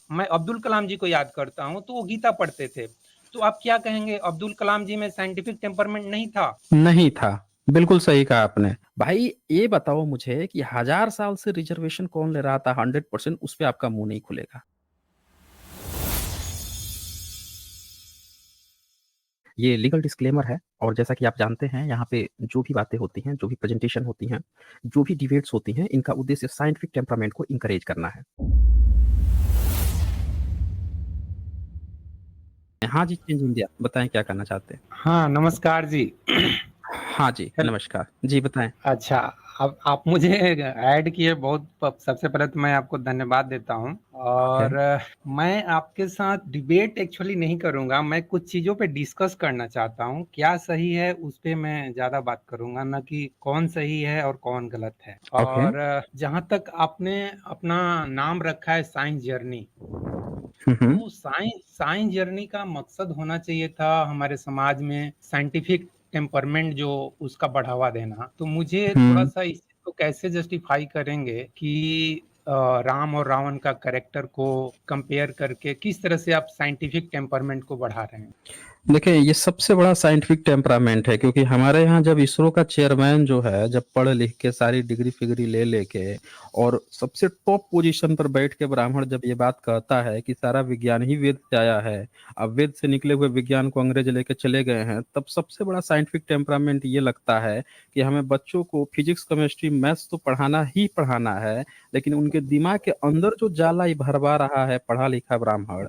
मैं अब्दुल कलाम जी को याद करता हूँ तो वो गीता पढ़ते थे। तो आप क्या कहेंगे, अब्दुल कलाम जी में साइंटिफिक टेम्परमेंट नहीं था? नहीं था। बिल्कुल सही कहा आपने। भाई ये बताओ मुझे कि 1000 साल से रिजर्वेशन कौन ले रहा था 100%, उस पे आपका मुंह नहीं खुलेगा। ये लीगल डिस्क्लेमर है। और जैसा कि आप जानते हैं, यहाँ पे जो भी बातें होती हैं, जो भी प्रेजेंटेशन होती हैं, जो भी डिबेट्स होती हैं, इनका उद्देश्य साइंटिफिक टेम्परामेंट को इंकरेज करना है। हाँ जी, चेंज इंडिया बताएं क्या करना चाहते हैं। हाँ, नमस्कार जी। हाँ जी, हेल नमस्कार जी, बताएं। अच्छा, अब आप मुझे ऐड किए, बहुत सबसे पहले तो मैं आपको धन्यवाद देता हूँ। ओके। और मैं आपके साथ डिबेट एक्चुअली नहीं करूँगा, मैं कुछ चीज़ों पे डिस्कस करना चाहता हूँ। क्या सही है उस पे मैं ज़्यादा बात करूँगा, ना कि कौन सही है और कौन गलत है। ओके। और जहाँ तक आपने अपना नाम रखा है साइंस जर्नी, हम्म। तो साइंस साइंस जर्नी का मकसद होना चाहिए था हमारे समाज में साइंटिफिक टेम्परमेंट जो उसका बढ़ावा देना। तो मुझे थोड़ा हम्म। सा इस चीज को कैसे जस्टिफाई करेंगे कि राम और रावण का कैरेक्टर को कंपेयर करके किस तरह से आप साइंटिफिक टेम्परमेंट को बढ़ा रहे हैं? देखिए, ये सबसे बड़ा साइंटिफिक टेम्परामेंट है, क्योंकि हमारे यहाँ जब इसरो का चेयरमैन जो है, जब पढ़ लिख के सारी डिग्री फिग्री ले लेके और सबसे टॉप पोजीशन पर बैठ के ब्राह्मण जब ये बात कहता है कि सारा विज्ञान ही वेद से आया है, अब वेद से निकले हुए विज्ञान को अंग्रेज लेके चले गए हैं, तब सबसे बड़ा साइंटिफिक टेम्परामेंट ये लगता है कि हमें बच्चों को फिजिक्स केमिस्ट्री मैथ्स तो पढ़ाना ही पढ़ाना है, लेकिन उनके दिमाग के अंदर जो जाला ये भरवा रहा है पढ़ा लिखा ब्राह्मण,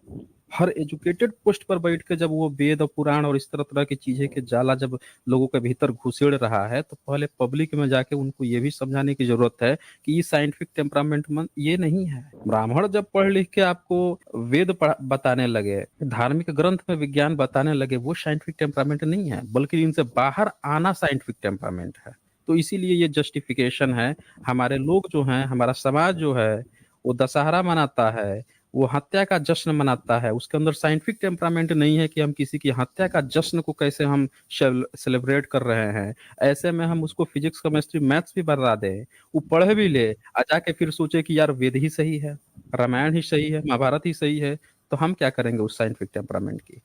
हर एजुकेटेड पोस्ट पर बैठ के जब वो वेद और पुराण और इस तरह तरह की चीजें के जाला जब लोगों के भीतर घुसेड़ रहा है, तो पहले पब्लिक में जाके उनको ये भी समझाने की जरूरत है कि ये साइंटिफिक टेम्परामेंट मन ये नहीं है। ब्राह्मण जब पढ़ लिख के आपको वेद बताने लगे, धार्मिक ग्रंथ में विज्ञान बताने लगे, वो साइंटिफिक टेम्परामेंट नहीं है, बल्कि इनसे बाहर आना साइंटिफिक टेम्परामेंट है। तो इसीलिए ये जस्टिफिकेशन है। हमारे लोग जो हैं, हमारा समाज जो है, वो दशहरा मनाता है, वो हत्या का जश्न मनाता है, उसके अंदर साइंटिफिक टेम्परामेंट नहीं है कि हम किसी की हत्या का जश्न को कैसे हम सेलिब्रेट कर रहे हैं। ऐसे में हम उसको फिजिक्स केमिस्ट्री मैथ्स भी बता दें, वो पढ़ भी ले, आ जाके फिर सोचे कि यार वेद ही सही है, रामायण ही सही है, महाभारत ही सही है, तो हम क्या करेंगे उस साइंटिफिक टेम्परामेंट की?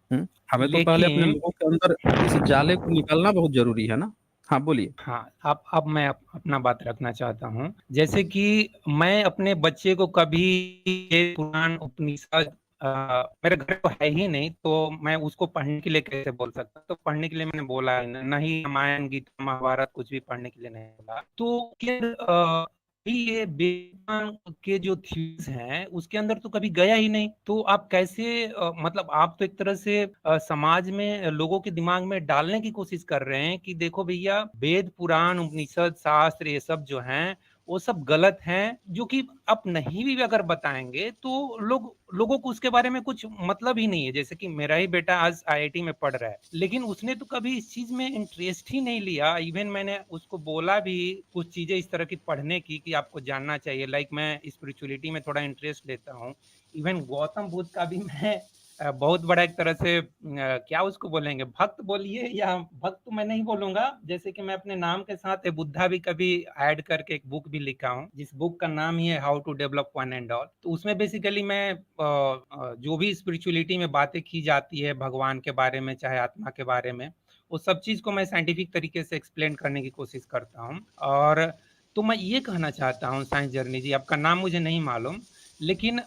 हमें तो पहले अपने लेकिन लोगों के अंदर इस जाले को निकालना बहुत जरूरी है ना। हाँ, बोलिए। हाँ, अब मैं अपना बात रखना चाहता हूँ। जैसे कि मैं अपने बच्चे को कभी ये पुराण उपनिषद मेरे घर तो है ही नहीं, तो मैं उसको पढ़ने के लिए कैसे बोल सकता? तो पढ़ने के लिए मैंने बोला ही नहीं, ना ही रामायण, गीता, महाभारत कुछ भी पढ़ने के लिए नहीं बोला। तो ये वेदांत के जो थ्योरीज हैं उसके अंदर तो कभी गया ही नहीं। तो आप कैसे मतलब आप तो एक तरह से समाज में लोगों के दिमाग में डालने की कोशिश कर रहे हैं कि देखो भैया, वेद पुराण उपनिषद शास्त्र ये सब जो हैं वो सब गलत हैं, जो कि आप नहीं भी अगर बताएंगे तो लोगों को उसके बारे में कुछ मतलब ही नहीं है। जैसे कि मेरा ही बेटा आज आईआईटी में पढ़ रहा है, लेकिन उसने तो कभी इस चीज में इंटरेस्ट ही नहीं लिया। इवन मैंने उसको बोला भी कुछ चीजें इस तरह की पढ़ने की कि आपको जानना चाहिए, लाइक मैं स्पिरिचुअलिटी में थोड़ा इंटरेस्ट लेता हूँ। इवन गौतम बुद्ध का भी मैं बहुत बड़ा एक तरह से क्या उसको बोलेंगे, भक्त बोलिए या भक्त तो मैं नहीं बोलूंगा। जैसे कि मैं अपने नाम के साथ बुद्धा भी कभी ऐड करके एक बुक भी लिखा हूँ, जिस बुक का नाम ही है how to develop one and all. तो उसमें बेसिकली मैं जो भी स्पिरिचुअलिटी में बातें की जाती है भगवान के बारे में चाहे आत्मा के बारे में, वो सब चीज को मैं साइंटिफिक तरीके से एक्सप्लेन करने की कोशिश करता हूँ। और तो मैं ये कहना चाहता हूँ साइंस जर्नी जी, आपका नाम मुझे नहीं मालूम, लेकिन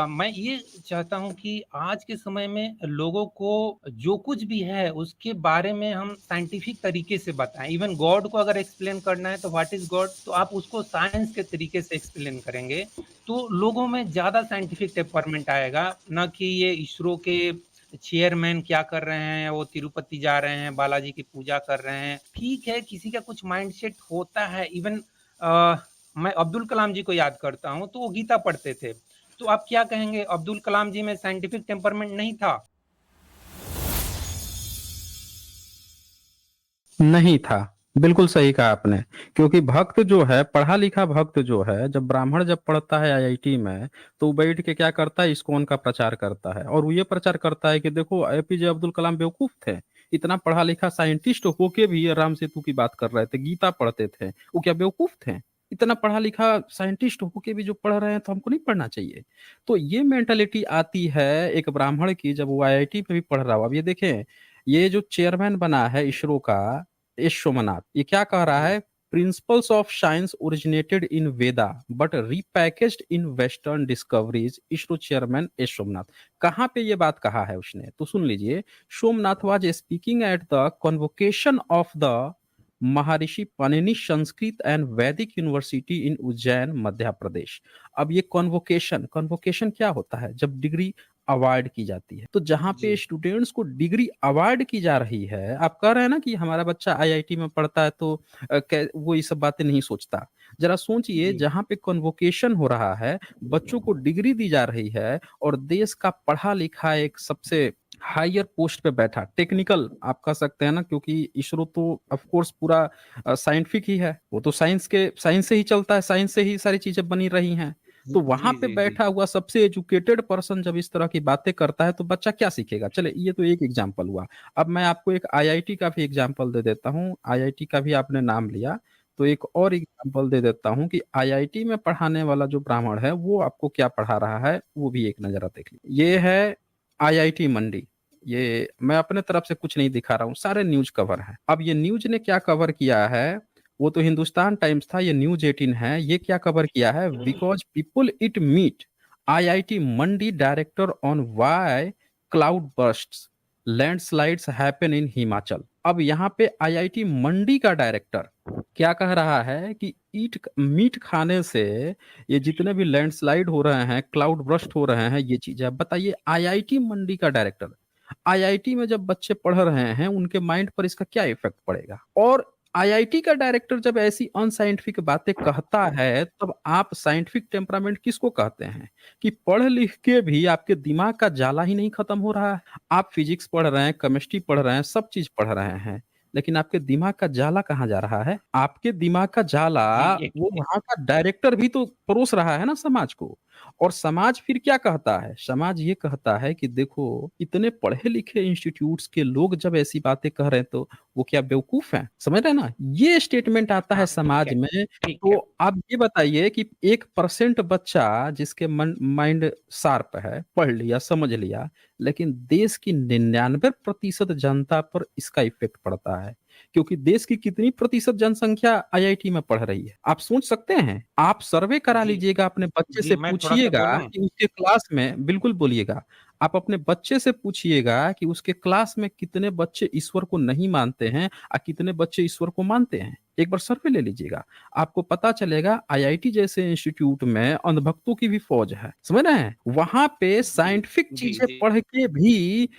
मैं ये चाहता हूँ कि आज के समय में लोगों को जो कुछ भी है उसके बारे में हम साइंटिफिक तरीके से बताएं। इवन गॉड को अगर एक्सप्लेन करना है तो व्हाट इज गॉड, तो आप उसको साइंस के तरीके से एक्सप्लेन करेंगे तो लोगों में ज्यादा साइंटिफिक टेम्परमेंट आएगा। ना कि ये इसरो के चेयरमैन क्या कर रहे हैं, वो तिरुपति जा रहे हैं, बालाजी की पूजा कर रहे हैं। ठीक है, किसी का कुछ माइंडसेट होता है। इवन मैं अब्दुल कलाम जी को याद करता हूँ तो वो गीता पढ़ते थे। तो आप क्या कहेंगे, अब्दुल कलाम जी में साइंटिफिक टेम्परमेंट नहीं था? नहीं था। बिल्कुल सही कहा आपने। क्योंकि भक्त जो है, पढ़ा लिखा भक्त जो है, जब ब्राह्मण जब पढ़ता है आईआईटी में, तो वो बैठ के क्या करता है, इस्कॉन का प्रचार करता है, और वो ये प्रचार करता है कि देखो एपीजे अब्दुल कलाम बेवकूफ थे, इतना पढ़ा लिखा साइंटिस्ट होके भी ये राम सेतु की बात कर रहे थे, गीता पढ़ते थे, वो क्या बेवकूफ थे? इतना पढ़ा लिखा साइंटिस्ट होके भी जो पढ़ रहे हैं तो हमको नहीं पढ़ना चाहिए। तो ये मेंटालिटी आती है एक ब्राह्मण की जब वो आईआईटी में भी पढ़ रहा हो। अब ये देखें, ये जो चेयरमैन बना है इसरो का, एस सोमनाथ, ये क्या कह रहा जी, है? Principles of science originated in Veda but repackaged in western discoveries, ISRO chairman S Somnath. कहाँ पे ये बात कहा है उसने? तो सुन लीजिए। Somnath was speaking at the convocation of the Maharshi Panini Sanskrit and वैदिक यूनिवर्सिटी इन उज्जैन मध्य प्रदेश। अब ये कन्वोकेशन, कन्वोकेशन क्या होता है? जब डिग्री अवार्ड की जाती है, तो जहां पे जी, स्टूडेंट्स को डिग्री अवार्ड की जा रही है, आप कह रहे हैं ना कि हमारा बच्चा आईआईटी में पढ़ता है तो वो ये सब बातें नहीं सोचता। जरा सोचिए, जी, जहां पे कन्वोकेशन हो रहा है, बच्चों को डिग्री दी जा रही है, और देश का पढ़ा लिखा एक सबसे हायर पोस्ट पे बैठा टेक्निकल आप कह सकते हैं ना, क्योंकि इसरो तो ऑफ कोर्स पूरा साइंटिफिक ही है, वो तो साइंस से ही चलता है, साइंस से ही सारी चीजें बनी रही हैं। तो जी, वहां पे जी, जी, बैठा हुआ सबसे एजुकेटेड पर्सन जब इस तरह की बातें करता है तो बच्चा क्या सीखेगा? चले, ये तो एक एग्जांपल हुआ। अब मैं आपको एक आईआईटी का भी एग्जांपल दे देता हूँ। आईआईटी का भी आपने नाम लिया, तो एक और एग्जांपल दे देता हूँ कि आईआईटी में पढ़ाने वाला जो ब्राह्मण है वो आपको क्या पढ़ा रहा है, वो भी एक नजर देख लीजिए। ये है आईआईटी मंडी। ये मैं अपने तरफ से कुछ नहीं दिखा रहा हूँ, सारे न्यूज कवर है। अब ये न्यूज ने क्या कवर किया है? वो तो हिंदुस्तान टाइम्स था, ये न्यूज 18 है। ये क्या कवर किया है? Because people it meet IIT Mandi director on why cloud bursts landslides happen in Himachal. अब यहाँ पे आईआईटी मंडी का डायरेक्टर क्या कह रहा है कि ईट मीट खाने से ये जितने भी लैंडस्लाइड हो रहे हैं, क्लाउड बर्स्ट हो रहे हैं, ये चीजें। अब बताइए, आईआईटी मंडी का डायरेक्टर, आईआईटी में जब बच्चे पढ़ रहे हैं उनके माइंड पर इसका क्या इफेक्ट पड़ेगा? और आईआईटी का डायरेक्टर जब ऐसी अनसाइंटिफिक बातें कहता है, तब आप साइंटिफिक टेम्परामेंट किसको कहते हैं? कि पढ़ लिख के भी आपके दिमाग का जाला ही नहीं खत्म हो रहा है। आप फिजिक्स पढ़ रहे हैं, केमिस्ट्री पढ़ रहे हैं, सब चीज पढ़ रहे हैं, लेकिन आपके दिमाग का जाला कहाँ जा रहा है? आपके दिमाग का जाला जी, एक वो वहां का डायरेक्टर भी तो परोस रहा है ना समाज को। और समाज फिर क्या कहता है? समाज ये कहता है कि देखो, इतने पढ़े लिखे इंस्टीट्यूट्स के लोग जब ऐसी बातें कह रहे हैं तो वो क्या बेवकूफ हैं? समझ रहे हैं ना? ये स्टेटमेंट आता है हाँ, ठीक समाज है, में। ठीक तो है। आप ये बताइए कि 1% बच्चा जिसके मन माइंड शार्प है, पढ़ लिया, समझ लिया, लेकिन देश की 99% जनता पर इसका इफेक्ट पड़ता है। क्योंकि देश की कितनी प्रतिशत जनसंख्या आईआईटी में पढ़ रही है, आप सोच सकते हैं? आप सर्वे करा जी, लीजिएगा, अपने बच्चे जी, से मैं थोड़ा-सा पूछिएगा बोलूँ? कि उसके क्लास में, बिल्कुल बोलिएगा, आप अपने बच्चे से पूछिएगा कि उसके क्लास में कितने बच्चे ईश्वर को नहीं मानते हैं और कितने बच्चे ईश्वर को मानते हैं। एक बार सर्वे ले लीजिएगा, आपको पता चलेगा आईआईटी जैसे इंस्टीट्यूट में अंधभक्तों की भी फौज है। समझ रहे हैं? वहां पे जी, साइंटिफिक जी, चीजें जी। पढ़ के भी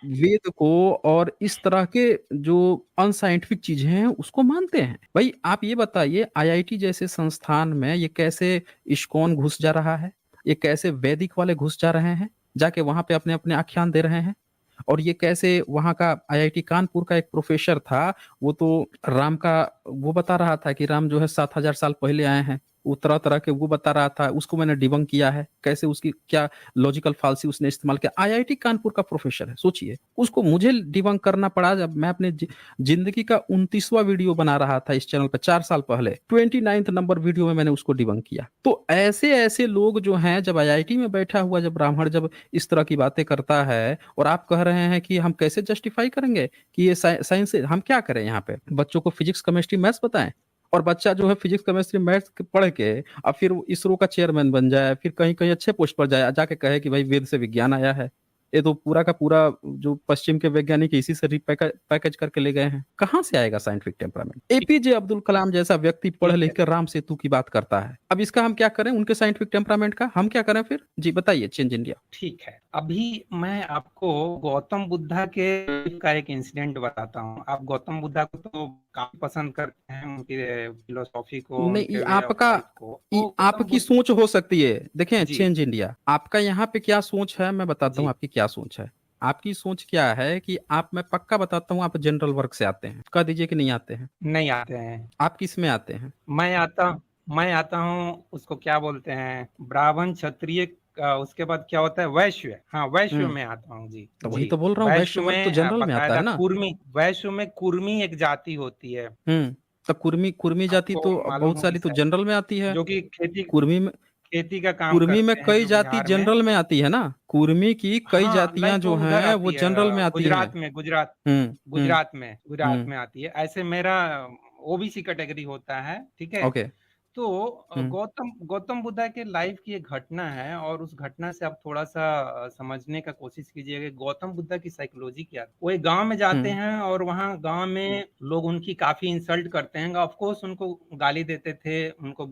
वेद को और इस तरह के जो अनसाइंटिफिक चीजें हैं उसको मानते हैं। भाई आप ये बताइए, आईआईटी जैसे संस्थान में ये कैसे इस्कॉन घुस जा रहा है? ये कैसे वैदिक वाले घुस जा रहे हैं, जाके वहां पे अपने अपने आख्यान दे रहे हैं? और ये कैसे वहाँ का आईआईटी कानपुर का एक प्रोफेसर था, वो तो राम का वो बता रहा था कि राम जो है 7,000 साल पहले आए हैं। वो तरह तरह के वो बता रहा था, उसको मैंने डिबंक किया है, कैसे उसकी क्या लॉजिकल फालसी उसने इस्तेमाल किया। आईआईटी कानपुर का प्रोफेसर है, सोचिए। उसको मुझे डिबंक करना पड़ा जब मैं अपने जिंदगी का 29वां वीडियो बना रहा था इस चैनल पे 4 साल पहले। 29th नंबर वीडियो में मैंने उसको डिबंक किया। तो ऐसे ऐसे लोग जो हैं, जब आईआईटी में बैठा हुआ जब ब्राह्मण जब इस तरह की बातें करता है, और आप कह रहे हैं कि हम कैसे जस्टिफाई करेंगे कि ये साइंस से हम क्या करें? यहाँ पे बच्चों को फिजिक्स केमिस्ट्री मैथ्स बताएं, और बच्चा जो है फिजिक्स केमिस्ट्री मैथ्स पढ़ के अब फिर वो इसरो का चेयरमैन बन जाए, फिर कहीं कहीं अच्छे पोस्ट पर जाए, जाके कहे कि भाई वेद से विज्ञान आया है। ये तो पूरा का पूरा जो पश्चिम के वैज्ञानिक इसी से पैकेज करके ले गए हैं। कहाँ से आएगा साइंटिफिक टेम्परामेंट? ठीक एपीजे अब्दुल कलाम जैसा व्यक्ति पढ़ ठीक लिख है, कर राम सेतु की बात करता है। अब इसका हम क्या करें? उनके साइंटिफिक टेम्परामेंट का हम क्या करें फिर? जी बताइए, चेंज इंडिया। ठीक है। अभी मैं आपको गौतम बुद्धा के का एक इंसिडेंट बताता हूँ। आप गौतम बुद्धा को तो काफ़ी पसंद करते हैं, उनकी फ़िलॉसफ़ी को, नहीं, उनके वे ऑफ लाइफ़ को। तो गौतम आपकी बुद्ध सोच हो सकती है। देखें, जी, चेंज इंडिया, आपका यहाँ पे क्या सोच है मैं बताता हूँ जी। आपकी क्या सोच है। आपकी सोच क्या है कि आप, मैं पक्का बताता हूँ, आप जनरल वर्ग से आते हैं, कह दीजिए कि नहीं आते हैं। नहीं आते हैं। आप किस में आते हैं? मैं आता मैं आता हूँ, उसको क्या बोलते हैं, ब्राह्मण, क्षत्रिय, उसके बाद क्या होता है, वैश्य। हाँ, वैश्य हम्म। में आता हूँ जी। तो वही जी, तो बोल रहा हूँ, वैश्य वैश्य वर्ग तो में जनरल में आता बाकायदा है ना। कुर्मी, वैश्य में कुर्मी एक जाति होती है। हम्म। तो कुर्मी जाति आपको तो अब मालूम बहुत होगी सारी तो शायद, जनरल में आती है। जो कि खेती कुर्मी में खेती का काम कुर्मी में करते हैं कई जो जाति बिहार में। जनरल में आती है ना, कुर्मी की कई हाँ, जातियां लाइक जो उधर हैं वो आती है जनरल में आती हैं। गुजरात में, गुजरात हम्म। हम्म। गुजरात हम्म। में आती है। ऐसे मेरा ओबीसी कैटेगरी होता है, ठीक है? ओके। तो हम्म। गौतम गौतम बुद्धा के लाइफ की एक घटना है, और उस घटना से आप थोड़ा-सा समझने का कोशिश कीजिएगा गौतम बुद्धा की साइकोलॉजी क्या थी। वो एक गाँव में जाते हम्म। हैं और वहाँ गाँव में लोग उनकी काफ़ी इंसल्ट करते हैं। ऑफ कोर्स उनको गाली देते थे, उनको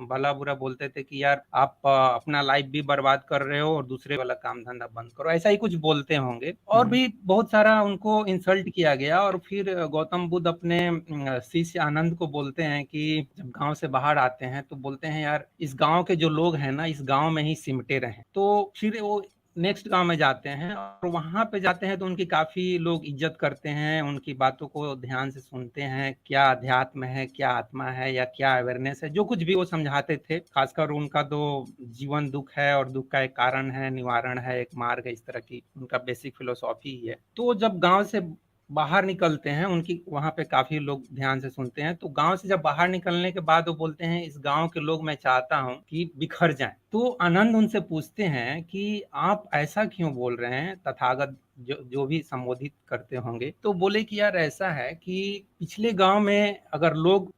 भला-बुरा बोलते थे कि यार आप अपना लाइफ भी बर्बाद कर रहे हो और दूसरे वाला काम-धंधा बंद करो, ऐसा ही कुछ बोलते होंगे। और हम्म। भी बहुत सारा उनको इंसल्ट किया गया, और फिर गौतम बुद्ध अपने शिष्य आनंद को बोलते हैं कि जब गाँव से बाहर आते हैं तो बोलते हैं यार इस गाँव के जो लोग हैं ना, इस गाँव में ही सिमटे रहें। तो फिर वो नेक्स्ट गाँव में जाते हैं, और वहाँ पे जाते हैं तो उनकी काफ़ी लोग इज़्ज़त करते हैं, उनकी बातों को ध्यान से सुनते हैं, क्या अध्यात्म है, क्या आत्मा है या क्या अवेयरनेस है, जो कुछ भी वो समझाते थे। खासकर उनका तो जीवन दुःख है और दुःख का एक कारण है, निवारण है, एक मार्ग है, इस तरह की उनका बेसिक फिलॉसफी ही है। तो जब गाँव से बाहर निकलते हैं, उनकी वहाँ पे काफ़ी लोग ध्यान से सुनते हैं, तो गाँव से जब बाहर निकलने के बाद वो बोलते हैं इस गाँव के लोग मैं चाहता हूँ कि बिखर जाएँ। तो आनंद उनसे पूछते हैं कि आप ऐसा क्यों बोल रहे हैं? तथागत जो भी संबोधित करते होंगे, तो बोले कि यार ऐसा है कि पिछले गाँव में अगर लोग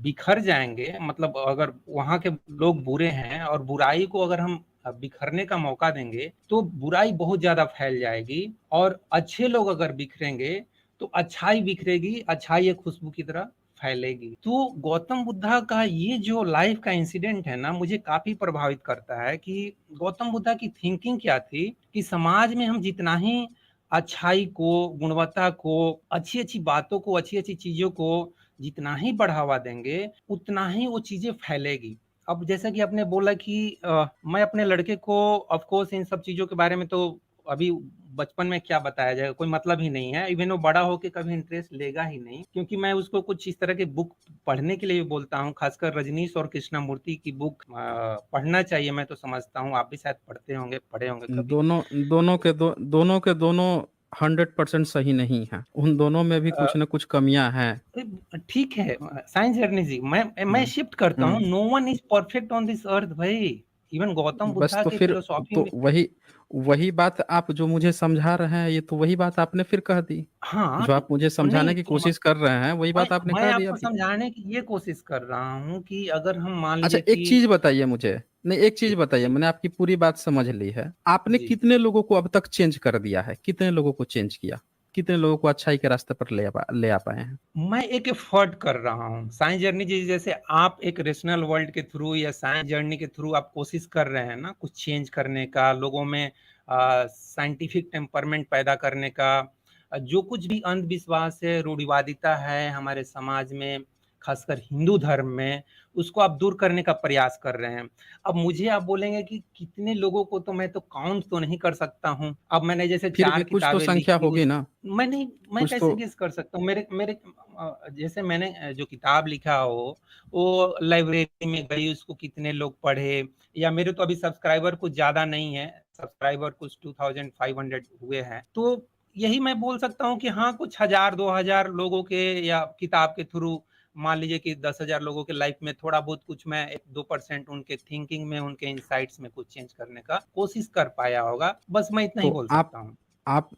बिखर जाएँगे, मतलब अगर वहाँ के लोग बुरे हैं और बुराई को अगर हम बिखरने का मौका देंगे, तो बुराई बहुत ज़्यादा फैल जाएगी, और अच्छे लोग अगर बिखरेंगे, तो अच्छाई बिखरेगी, अच्छाई एक खुशबू की तरह फैलेगी। तो गौतम बुद्धा का ये जो लाइफ का इंसिडेंट है ना, मुझे काफ़ी प्रभावित करता है कि गौतम बुद्धा की थिंकिंग क्या थी कि समाज में हम जितना ही अच्छाई को, गुणवत्ता को, अच्छी-अच्छी बातों को, अच्छी-अच्छी चीज़ों को जितना ही बढ़ावा देंगे, उतना ही वो चीज़ें फैलेगी। अब जैसा कि आपने बोला कि मैं अपने लड़के को ऑफ कोर्स इन सब चीज़ों के बारे में तो अभी बचपन में क्या बताया जाएगा, कोई मतलब ही नहीं है। इवन वो बड़ा होके कभी इंटरेस्ट लेगा ही नहीं, क्योंकि मैं उसको कुछ इस तरह की बुक पढ़ने के लिए भी बोलता हूँ, खासकर रजनीश और कृष्णमूर्ति की बुक पढ़ना चाहिए, मैं तो समझता हूँ। आप भी शायद पढ़ते होंगे, पढ़े होंगे कभी। दोनों दोनों के दोनों 100% सही नहीं है, उन दोनों में भी अ, कुछ न कुछ कमियां हैं। ठीक है, साइंस जर्नी जी, मैं हम्म। शिफ्ट करता हूँ। हम्म। No one is perfect on this earth भाई। इवन गौतम बस बुद्धा तो के फिर फिलोसॉफी तो में। वही वही बात आप जो मुझे समझा रहे हैं, ये तो वही बात आपने फिर कह दी। हाँ, जो तो आप मुझे नहीं समझाने की तो कोशिश कर रहे हैं वही मैं बात आपने मैं कह दी आपको अभी। समझाने की ये कोशिश कर रहा हूँ कि अगर हम मान अच्छा, लीजिए एक कि चीज बताइए मुझे। नहीं, एक चीज जी, बताइए, जी, मैंने आपकी पूरी बात समझ ली है। आपने जी। कितने लोगों को अब तक चेंज कर दिया है, कितने लोगों को चेंज किया, कितने लोगों को अच्छाई के रास्ते पर ले आ पाए हैं? मैं एक एफर्ट कर रहा हूँ साइंस जर्नी जी, जैसे आप एक रेशनल वर्ल्ड के थ्रू या साइंस जर्नी के थ्रू आप कोशिश कर रहे हैं ना कुछ चेंज करने का, लोगों में साइंटिफिक टेम्परमेंट पैदा करने का। जो कुछ भी अंधविश्वास है, रूढ़िवादिता है हमारे समाज में, खासकर हिंदू धर्म में, उसको आप दूर करने का प्रयास कर रहे हैं। अब मुझे आप बोलेंगे कि कितने लोगों को, तो मैं तो काउंट तो नहीं कर सकता हूँ। अब मैंने जैसे फिर भी 4 कुछ तो किताबें संख्या लिखी, होगी उस ना? मैं नहीं, मैं कुछ तो। कैसे गेस कर सकता हूँ? मेरे मेरे जैसे मैंने जो किताब लिखा हो, वो लाइब्रेरी में गई, उसको कितने लोग पढ़े, या मेरे तो अभी सब्सक्राइबर कुछ ज़्यादा नहीं है, सब्सक्राइबर कुछ 2500 हुए हैं। तो यही मैं बोल सकता हूँ कि हाँ, कुछ 1000-2000 लोगों के या किताब के थ्रू, मान लीजिए कि 10,000 लोगों के लाइफ में थोड़ा बहुत कुछ मैं 1-2% उनके थिंकिंग में, उनके इनसाइट्स में कुछ चेंज करने का कोशिश कर पाया होगा। बस मैं इतना ही तो बोल सकता हूँ। आप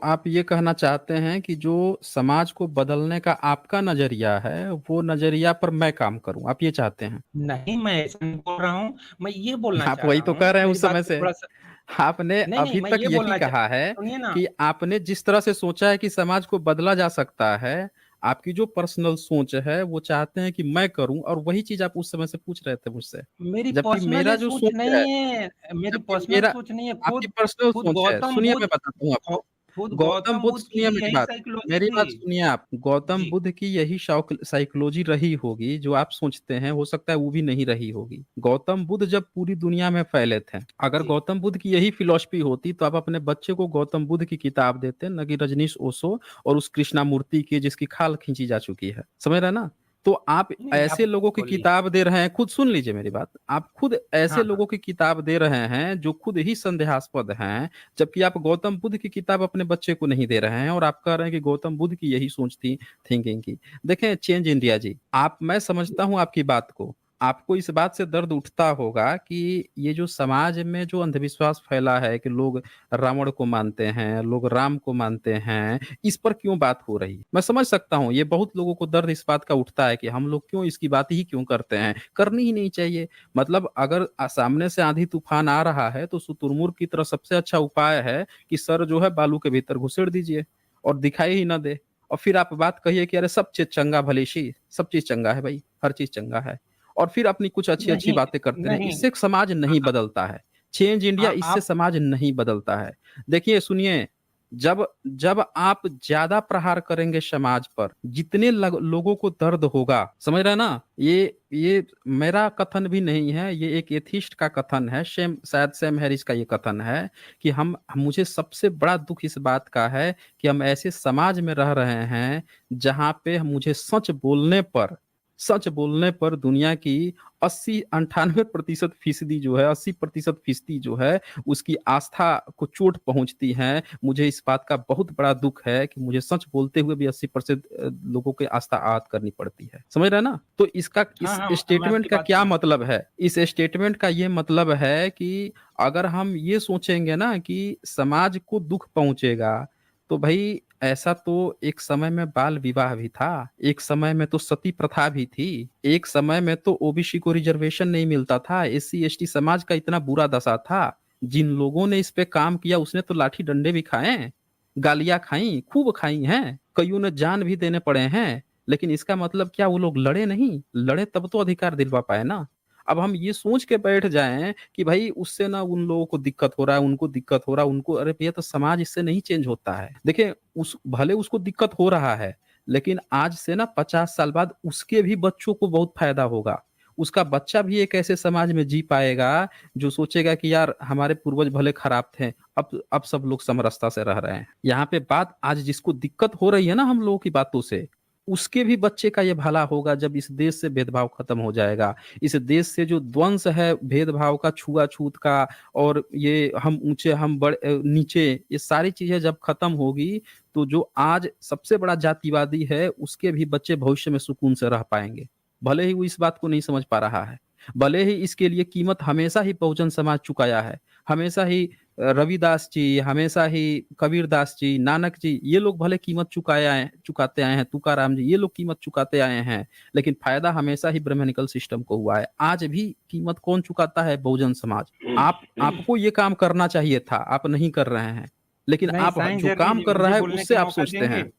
आप ये कहना चाहते हैं कि जो समाज को बदलने का आपका नजरिया है, वो नजरिया पर मैं काम करूं, आप ये चाहते हैं? नहीं, मैं ऐसा नहीं बोल रहा हूँ, मैं ये बोलना आप चाह वही रहा तो हूँ, कह रहे हैं मेरी उस बात समय को से। थोड़ा-सा। आपने नहीं, नहीं, अभी मैं तक ये यही बोलना कहा है सुनिए ना। कि आपने जिस तरह से सोचा है कि समाज को बदला जा सकता है, आपकी जो पर्सनल सोच है वो चाहते हैं कि मैं करूं, और वही चीज आप उस समय से पूछ रहे थे मुझसे। मेरी जबकि पर्सनल मेरा ये जो सोच सोच है, नहीं है, मेरी जबकि पर्सनल मेरा सोच नहीं है, आपकी खुद पर्सनल खुद सोच है, गौतम सुनिए मैं बुद्ध बताता हूँ खौ आपको। खुद गौतम गौतम बुद्ध, बुद्ध की सुनिए भी मेरी यही बात, साइकोलॉजी मेरी थी। बात सुनिए आप। गौतम जी, बुद्ध की यही साइकोलॉजी रही होगी जो आप सोचते हैं, हो सकता है वो भी नहीं रही होगी। गौतम बुद्ध जब पूरी दुनिया में फैले थे, अगर जी, गौतम बुद्ध की यही फिलॉसफी होती तो आप अपने बच्चे को गौतम बुद्ध की किताब देते, न कि रजनीश ओशो और उस कृष्णा मूर्ति की जिसकी खाल खींची जा चुकी है। समझ रहे हैं ना? तो आप नहीं, ऐसे आप लोगों की बोलिए। किताब दे रहे हैं, खुद सुन लीजिए मेरी बात, आप खुद ऐसे हाँ, हाँ। लोगों की किताब दे रहे हैं जो खुद ही संदेहास्पद हैं, जबकि आप गौतम बुद्ध की किताब अपने बच्चे को नहीं दे रहे हैं और आप कह रहे हैं कि गौतम बुद्ध की यही सोच थी थिंकिंग की। देखें चेंज इंडिया जी, आप मैं समझता हूँ आपकी बात को, आपको इस बात से दर्द उठता होगा कि ये जो समाज में जो अंधविश्वास फैला है कि लोग रावण को मानते हैं, लोग राम को मानते हैं, इस पर क्यों बात हो रही है। मैं समझ सकता हूँ ये बहुत लोगों को दर्द इस बात का उठता है कि हम लोग क्यों इसकी बात ही क्यों करते हैं, करनी ही नहीं चाहिए। मतलब अगर सामने से आंधी तूफान आ रहा है तो शुतुरमुर्ग की तरह सबसे अच्छा उपाय है कि सर जो है बालू के भीतर घुसेड़ दीजिए और दिखाई ही ना दे। और फिर आप बात कहिए कि अरे सब चीज चंगा भलीसी, सब चीज चंगा है भाई, हर चीज चंगा है, और फिर अपनी कुछ अच्छी अच्छी नहीं, बातें करते रहे, नहीं। इससे समाज आ, नहीं बदलता है। चेंज इंडिया, इससे आप समाज नहीं बदलता है। देखिए सुनिए, जब जब आप ज्यादा प्रहार करेंगे समाज पर, जितने लोगों को दर्द होगा, समझ रहे हैं ना, ये मेरा कथन भी नहीं है, ये एक एथिस्ट का कथन है, शायद सैम हैरिस का ये कथन है कि हम मुझे सबसे बड़ा दुख इस बात का है कि हम ऐसे समाज में रह रहे हैं जहां पे मुझे सच बोलने पर दुनिया की 80-98% फीसदी जो है, 80% फीसदी जो है उसकी आस्था को चोट पहुंचती है। मुझे इस बात का बहुत बड़ा दुख है कि मुझे सच बोलते हुए भी 80% लोगों की आस्था आहत करनी पड़ती है, समझ रहे हैं ना। तो इसका, हाँ, इस हाँ, मैं स्टेटमेंट आपकी का बात क्या समझ। मतलब है, इस स्टेटमेंट का ये मतलब है कि अगर हम ये सोचेंगे ना कि समाज को दुख पहुंचेगा, तो भाई ऐसा तो एक समय में बाल विवाह भी था, एक समय में तो सती प्रथा भी थी, एक समय में तो ओबीसी को रिजर्वेशन नहीं मिलता था, एससी एसटी समाज का इतना बुरा दशा था। जिन लोगों ने इस पे काम किया उसने तो लाठी डंडे भी खाए, गालियां खाई, खूब खाई हैं, कईयों ने जान भी देने पड़े हैं। लेकिन इसका मतलब क्या वो लोग लड़े नहीं, लड़े तब तो अधिकार दिलवा पाए ना। अब हम ये सोच के बैठ जाएं कि भाई उससे ना उन लोगों को दिक्कत हो रहा है, उनको दिक्कत हो रहा है, उनको, अरे भैया तो समाज इससे नहीं चेंज होता है। देखिए उस भले उसको दिक्कत हो रहा है, लेकिन आज से ना 50 साल बाद उसके भी बच्चों को बहुत फायदा होगा। उसका बच्चा भी एक ऐसे समाज में जी पाएगा जो सोचेगा कि यार हमारे पूर्वज भले खराब थे, अब सब लोग समरसता से रह रहे हैं। यहाँ पे बात आज जिसको दिक्कत हो रही है ना हम लोगों की बातों से, उसके भी बच्चे का ये भला होगा जब इस देश से भेदभाव खत्म हो जाएगा। इस देश से जो द्वंस है भेदभाव का, छुआछूत का, और ये हम ऊंचे हम बड़े नीचे, ये सारी चीजें जब खत्म होगी, तो जो आज सबसे बड़ा जातिवादी है उसके भी बच्चे भविष्य में सुकून से रह पाएंगे। भले ही वो इस बात को नहीं समझ पा रहा है, भले ही इसके लिए कीमत हमेशा ही बहुजन समाज चुकाया है, हमेशा ही रविदास जी, हमेशा ही कबीरदास जी, नानक जी, ये लोग भले कीमत चुकाते आए हैं, तुकाराम जी, ये लोग कीमत चुकाते आए हैं, लेकिन फायदा हमेशा ही ब्राह्मणिकल सिस्टम को हुआ है। आज भी कीमत कौन चुकाता है? बहुजन समाज। आपको ये काम करना चाहिए था, आप नहीं कर रहे हैं, लेकिन नहीं, आप साइंस जो जर्नी काम जी, कर रहा मुझे है बोलने उससे का आप मौका सोचते देंगे? हैं।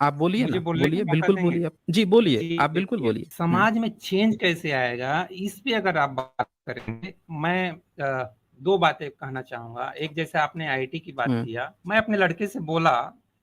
आप बोलिए मुझे ना, बोलने का बोलिए, मौका बिल्कुल देंगे? बोलिए आप जी, बोलिए जी, आप, बिल्कुल देखिए, बोलिए। समाज में चेंज कैसे आएगा, इस पे अगर आप बात करेंगे, मैं 2 बातें कहना चाहूँगा। एक, जैसे आपने आईटी की बात हम्म। किया, मैं अपने लड़के से बोला,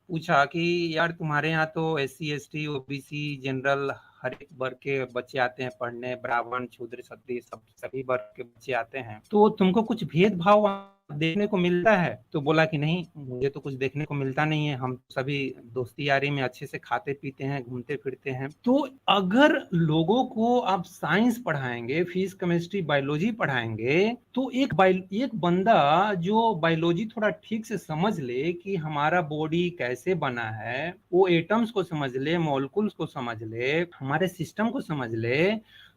पूछा कि यार तुम्हारे यहाँ तो एससी, एसटी, ओबीसी, जनरल हर एक वर्ग के बच्चे आते हैं पढ़ने, ब्राह्मण, शूद्र, क्षत्रिय, सब सभी वर्ग के बच्चे आते हैं, तो तुमको कुछ भेदभाव देखने को मिलता है? तो बोला कि नहीं, मुझे तो कुछ देखने को मिलता नहीं है, हम सभी दोस्ती यारी में अच्छे से खाते पीते हैं, घूमते फिरते हैं। तो अगर लोगों को आप साइंस पढ़ाएंगे, फिजिक्स, केमिस्ट्री, बायोलॉजी पढ़ाएंगे, तो एक बंदा जो बायोलॉजी थोड़ा ठीक से समझ ले कि हमारा बॉडी कैसे बना है, वो एटम्स को समझ ले, मॉलिक्यूल्स को समझ ले, हमारे सिस्टम को समझ ले,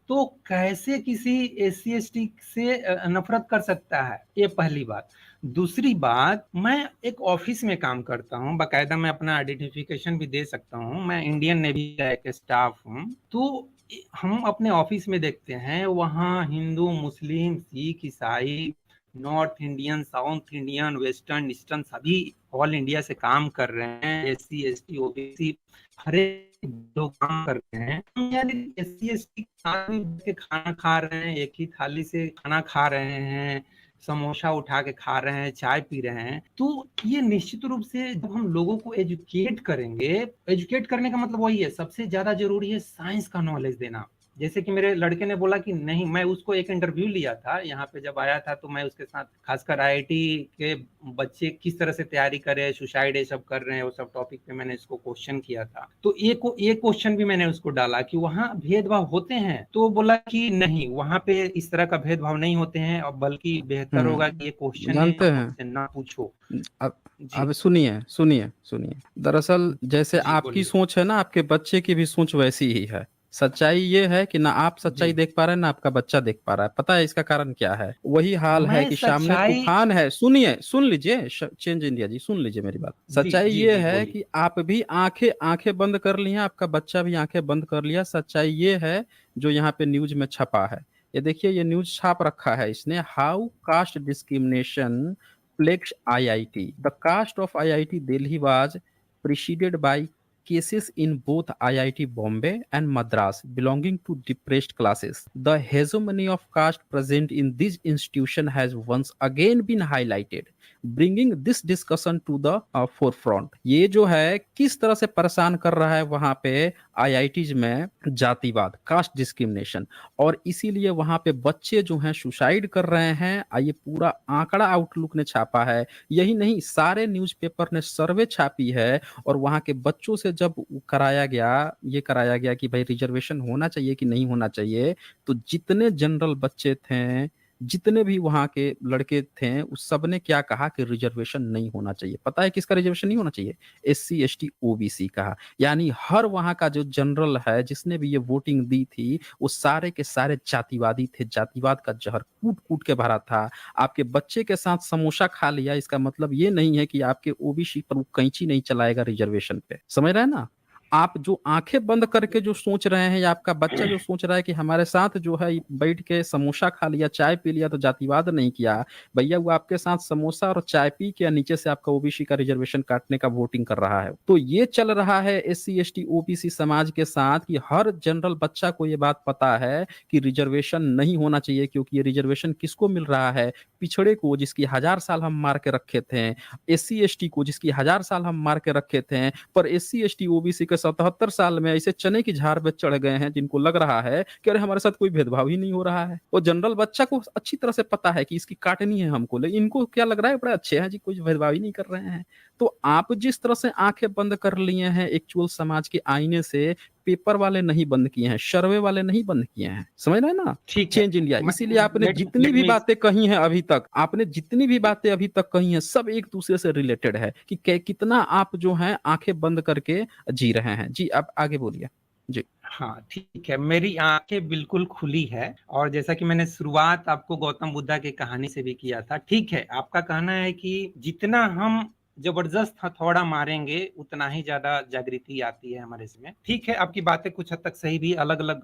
तो कैसे किसी एससी एसटी से नफरत कर सकता है? ये पहली बात। दूसरी बात, मैं एक ऑफिस में काम करता हूँ, बाकायदा मैं अपना आइडेंटिफिकेशन भी दे सकता हूँ, मैं इंडियन नेवी का एक स्टाफ हूँ। तो हम अपने ऑफिस में देखते हैं, वहाँ हिंदू, मुस्लिम, सिख, ईसाई, north Indian, south Indian, western, eastern, सभी ऑल इंडिया से काम कर रहे हैं, एससी एसटी ओबीसी, हर एक लोग काम कर रहे हैं। हम यार एससी एसटी के साथ में बैठ के खाना खा रहे हैं, एक ही थाली से खाना खा रहे हैं, समोसा उठा के खा रहे हैं, चाय पी रहे हैं। तो ये निश्चित रूप से जब हम लोगों को एजुकेट करेंगे, एजुकेट करने का मतलब वही है, सबसे ज्यादा जरूरी है साइंस का नॉलेज देना। जैसे कि मेरे लड़के ने बोला कि नहीं, मैं उसको एक इंटरव्यू लिया था यहाँ पे जब आया था, तो मैं उसके साथ खासकर आईआईटी के बच्चे किस तरह से तैयारी करे, सुसाइड ये सब कर रहे हैं, वो सब टॉपिक पे मैंने इसको क्वेश्चन किया था। तो एक क्वेश्चन भी मैंने उसको डाला कि वहाँ भेदभाव होते हैं, तो बोला कि नहीं, वहाँ पे इस तरह का भेदभाव नहीं होते हैं, और बल्कि बेहतर होगा कि ये क्वेश्चन है जानते हैं, हमसे ना पूछो। अब जी सुनिए सुनिए सुनिए, दरअसल जैसे जी आपकी बोलिए। सोच है ना, आपके बच्चे की भी सोच वैसी ही है। सच्चाई ये है कि ना आप सच्चाई जी, देख पा रहे हैं ना आपका बच्चा देख पा रहा है। पता है इसका कारण क्या है? वही हाल है मैं कि सामने सच्चाई। तूफान है। सुनिए, सुन लीजिए, चेंज इंडिया जी, सुन लीजिए मेरी बात। जी सच्चाई जी ये जी है बोलिए। कि आप भी आंखें आंखें बंद कर ली हैं, आपका बच्चा भी आंखें बंद कर लिया। सच्चाई ये है जो यहाँ पे न्यूज में छपा है। ये देखिए, ये न्यूज छाप रखा है इसने, how caste discrimination plagued IIT. The cast of IIT Delhi was preceded by cases in both IIT Bombay and Madras belonging to depressed classes. The hegemony of caste present in this institution has once again been highlighted, bringing this discussion to the forefront. ये जो है किस तरह से परेशान कर रहा है वहां पे आईआईटीज में जातिवाद, कास्ट डिस्क्रिमिनेशन, और इसीलिए वहां पे बच्चे जो हैं सुसाइड कर रहे हैं। ये पूरा आंकड़ा आउटलुक ने छापा है, यही नहीं सारे न्यूज़पेपर ने सर्वे छापी है। और वहां के बच्चों से जब कराया गया, ये कराया गया कि भाई रिजर्वेशन होना चाहिए कि नहीं होना चाहिए, तो जितने जनरल बच्चे थे, जितने भी वहां के लड़के थे, उस सब ने क्या कहा कि रिजर्वेशन नहीं होना चाहिए। पता है किसका रिजर्वेशन नहीं होना चाहिए? SC ST OBC का। यानी हर वहां का जो जनरल है जिसने भी ये वोटिंग दी थी, वो सारे के सारे जातिवादी थे। जातिवाद का जहर कूट कूट के भरा था। आपके बच्चे के साथ समोसा खा लिया, इसका मतलब ये नहीं है कि आपके ओबीसी पर वो कैंची नहीं चलाएगा रिजर्वेशन पे। समझ रहे हैं ना? आप जो आंखें बंद करके जो सोच रहे हैं, या आपका बच्चा जो सोच रहा है कि हमारे साथ जो है बैठ के समोसा खा लिया, चाय पी लिया तो जातिवाद नहीं किया, भैया वो आपके साथ समोसा और चाय पी के नीचे से आपका ओबीसी का रिजर्वेशन काटने का वोटिंग कर रहा है। तो ये चल रहा है SC ST OBC समाज के साथ कि हर जनरल बच्चा को ये बात पता है कि रिजर्वेशन नहीं होना चाहिए, क्योंकि ये रिजर्वेशन किसको मिल रहा है? पिछड़े को, जिसकी 1000 साल हम मार के रखे थे। SC ST को, जिसकी 1000 साल हम मार के रखे थे। पर SC ST OBC के 77 साल में ऐसे चने की झाड़ पे चढ़ गए हैं जिनको लग रहा है कि अरे हमारे साथ कोई भेदभाव ही नहीं हो रहा है। वो जनरल बच्चा को अच्छी तरह से पता है कि इसकी काटनी है हमको, लेकिन इनको क्या लग रहा है बड़े अच्छे हैं जी, कोई भेदभाव ही नहीं कर रहे हैं। तो आप जिस तरह से आंखें बंद कर लिए हैं एक्चुअल समाज के आईने से, पेपर वाले नहीं बंद किए हैं, सर्वे वाले नहीं बंद किए हैं। समझ रहे हैं ना? ठीक है। चेंज इंडिया, इसीलिए आपने लेट जितनी लेट भी मी। बातें कही हैं अभी तक, आपने जितनी भी बातें अभी तक कही हैं, सब एक दूसरे से रिलेटेड है कि कितना आप जो हैं आंखें बंद करके जी रहे हैं। जी आप आगे बोलिए। जी। हाँ ठीक है, मेरी आंखें बिल्कुल खुली है, और जैसा कि मैंने शुरुआत आपको गौतम बुद्धा की कहानी से भी किया था। ठीक है, आपका कहना है कि जितना हम जबरदस्त हथौड़ा मारेंगे उतना ही ज्यादा जागृति आती है हमारे इसमें। ठीक है, आपकी बातें कुछ हद तक सही भी, अलग अलग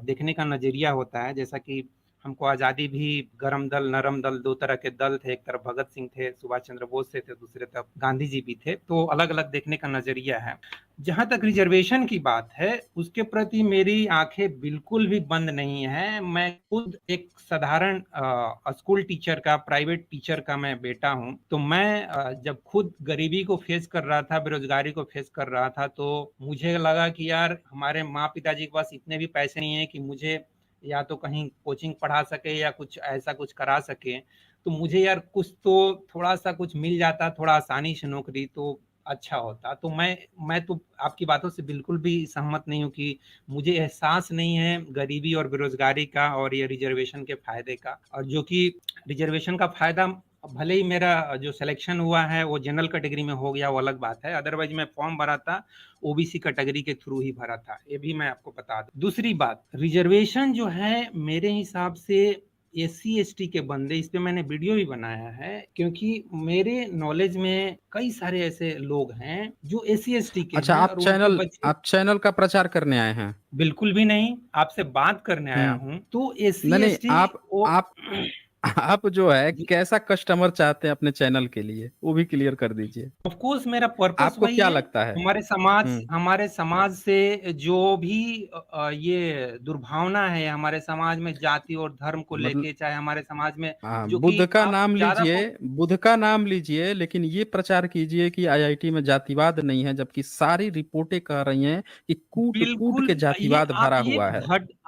देखने का नजरिया होता है। जैसा कि हमको आजादी भी गरम दल नरम दल, दो तरह के दल थे, एक तरफ भगत सिंह थे, सुभाष चंद्र बोस थे, दूसरे तरफ गांधी जी भी थे, तो अलग अलग देखने का नजरिया है। जहां तक रिजर्वेशन की बात है, उसके प्रति मेरी आंखें बिल्कुल भी बंद नहीं है। मैं खुद एक साधारण स्कूल टीचर का, प्राइवेट टीचर का मैं बेटा हूं। तो मैं जब खुद गरीबी को फेस कर रहा था, बेरोजगारी को फेस कर रहा था, तो मुझे लगा कि यार हमारे माँ पिताजी के पास इतने भी पैसे नहीं है कि मुझे या तो कहीं कोचिंग पढ़ा सके या कुछ ऐसा कुछ करा सके। तो मुझे यार कुछ तो थोड़ा सा कुछ मिल जाता, थोड़ा आसानी से नौकरी, तो अच्छा होता। तो मैं तो आपकी बातों से बिल्कुल भी सहमत नहीं हूँ कि मुझे एहसास नहीं है गरीबी और बेरोजगारी का और ये रिजर्वेशन के फायदे का। और जो कि रिजर्वेशन का फायदा, भले ही मेरा जो सिलेक्शन हुआ है वो जनरल कैटेगरी में हो गया, वो अलग बात है, अदरवाइज मैं फॉर्म भरा था ओबीसी कैटेगरी के थ्रू ही भरा था, ये भी मैं आपको बता दूं। दूसरी बात, रिजर्वेशन जो है मेरे हिसाब से SC ST के बंदे, इस पे मैंने वीडियो भी बनाया है, क्योंकि मेरे नॉलेज में कई सारे ऐसे लोग हैं जो SC ST के अच्छा, हैं और उनके बच्चे। आप चैनल का प्रचार करने आए हैं? बिल्कुल भी नहीं, आपसे बात करने आया हम्म। हूं। तो एस सी नहीं नहीं, एस टी वो आप आप जो है कैसा कस्टमर चाहते हैं अपने चैनल के लिए, वो भी क्लियर कर दीजिए। ऑफ कोर्स मेरा पर्पस आपको वही क्या है। लगता है? हम्म। हमारे समाज से जो भी ये दुर्भावना है, हमारे समाज में जाति और धर्म को मतलब लेके, चाहे हमारे समाज में, हाँ, जो कि बुद्ध का आप नाम ज्यादा लीजिए, बुद्ध का नाम लीजिए, लेकिन ये प्रचार कीजिए कि आईआईटी में जातिवाद नहीं है, जबकि सारी रिपोर्टें कह रही हैं कि कूट कूट बिल्कुल के जातिवाद भरा ये हुआ है।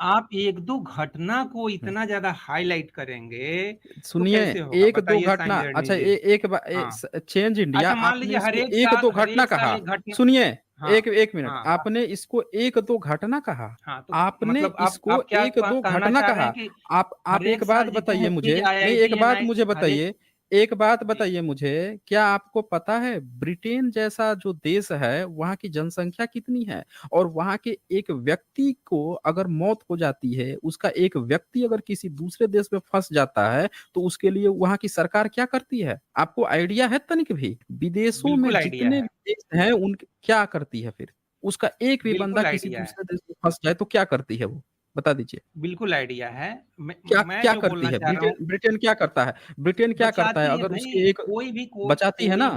आप 1-2 घटना को हम्म। इतना ज़्यादा हाइलाइट करेंगे, तो सुनिए, कैसे होगा? एक दो बताइए घटना, संजय अच्छा जी। एक हाँ। चेंज इंडिया, अच्छा मान आपने लीजिए इसको एक दो हर घटना एक साल कहा। एक घटना। सुनिए, हाँ, एक एक मिनट, हाँ, हाँ। आपने इसको एक दो घटना कहा। हाँ, तो आपने मतलब इसको आप क्या एक दो कहना घटना चाह रहे हैं कहा। कि आप हर एक एक बात साल बताइए जितने भी मुझे, नहीं आईआईटी एक बात एनआई मुझे हर एक। बताइए, एक बात जी। बताइए मुझे, क्या आपको पता है ब्रिटेन जैसा जो देश है वहां की जनसंख्या कितनी है? और वहां के एक व्यक्ति को अगर मौत हो जाती है, उसका एक व्यक्ति अगर किसी दूसरे देश में फंस जाता है, तो उसके लिए वहां की सरकार क्या करती है? आपको आइडिया है तनिक भी? विदेशों में बिल्कुल आइडिया जितने है, भी देश हैं उनके क्या करती है फिर? उसका एक भी बंदा बिल्कुल किसी आइडिया है, दूसरे देश में फंस जाए तो क्या करती है वो? बता दीजिए। बिल्कुल आइडिया है। क्या मैं क्या जो करती बोलना है चाह रहा हूँ, ब्रिटेन? ब्रिटेन क्या करता है? ब्रिटेन क्या करता है बचाती है अगर भाई। उसकी एक बचाती है ना,